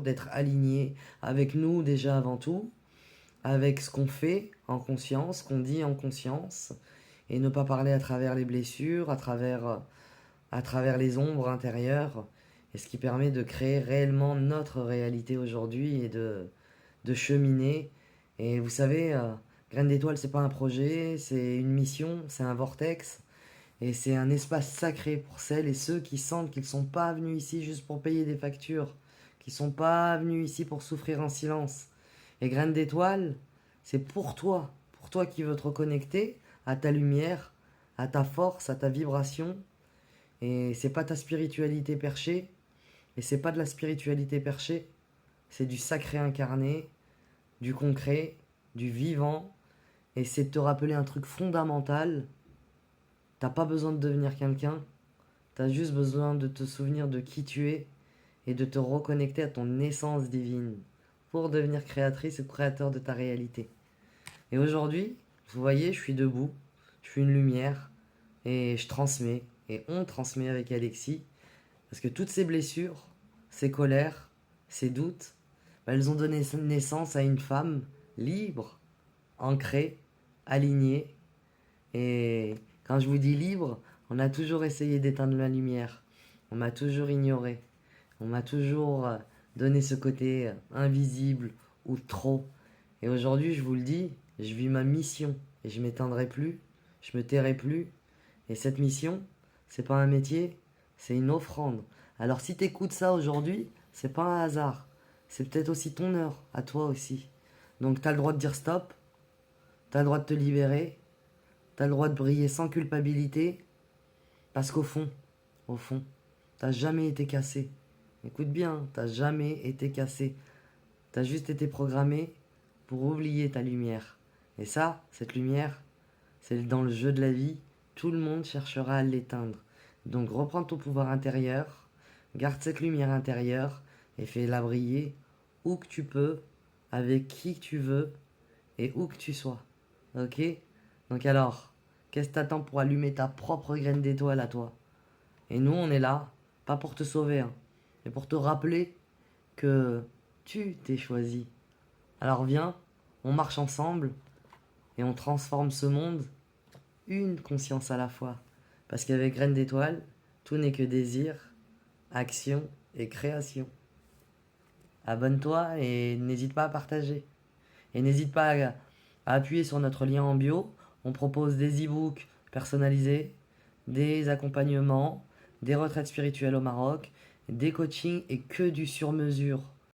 d'être aligné avec nous déjà avant tout, avec ce qu'on fait en conscience, ce qu'on dit en conscience, et ne pas parler à travers les blessures, à travers les ombres intérieures, et ce qui permet de créer réellement notre réalité aujourd'hui et de cheminer. Et vous savez, Graines d'étoiles, c'est pas un projet, c'est une mission, c'est un vortex, et c'est un espace sacré pour celles et ceux qui sentent qu'ils ne sont pas venus ici juste pour payer des factures, qui ne sont pas venus ici pour souffrir en silence. Et Graines d'étoiles, c'est pour toi qui veux te reconnecter à ta lumière, à ta force, à ta vibration. Et c'est pas ta spiritualité perchée, et c'est pas de la spiritualité perchée, c'est du sacré incarné, du concret, du vivant, et c'est de te rappeler un truc fondamental. T'as pas besoin de devenir quelqu'un, t'as juste besoin de te souvenir de qui tu es et de te reconnecter à ton essence divine pour devenir créatrice ou créateur de ta réalité. Et aujourd'hui, vous voyez, je suis debout, je suis une lumière et je transmets et on transmet avec Alexis parce que toutes ces blessures, ces colères, ces doutes, elles ont donné naissance à une femme libre, ancrée, alignée. Et quand je vous dis libre, on a toujours essayé d'éteindre la lumière. On m'a toujours ignoré. On m'a toujours donné ce côté invisible ou trop. Et aujourd'hui, je vous le dis, je vis ma mission. Et je m'éteindrai plus, je me tairai plus. Et cette mission, c'est pas un métier, c'est une offrande. Alors si t'écoutes ça aujourd'hui, c'est pas un hasard. C'est peut-être aussi ton heure, à toi aussi. Donc t'as le droit de dire stop, t'as le droit de te libérer, t'as le droit de briller sans culpabilité, parce qu'au fond, t'as jamais été cassé. Écoute bien, t'as jamais été cassé. T'as juste été programmé pour oublier ta lumière. Et ça, cette lumière, c'est dans le jeu de la vie, tout le monde cherchera à l'éteindre. Donc reprends ton pouvoir intérieur, garde cette lumière intérieure et fais-la briller où que tu peux, avec qui que tu veux et où que tu sois. Ok? Donc alors, qu'est-ce que t'attends pour allumer ta propre graine d'étoile à toi? Et nous, on est là, pas pour te sauver, hein, mais pour te rappeler que tu t'es choisi. Alors viens, on marche ensemble et on transforme ce monde une conscience à la fois. Parce qu'avec Graines d'étoile, tout n'est que désir, action et création. Abonne-toi et n'hésite pas à partager. Et n'hésite pas à appuyer sur notre lien en bio. On propose des e-books personnalisés, des accompagnements, des retraites spirituelles au Maroc, des coachings et que du sur-mesure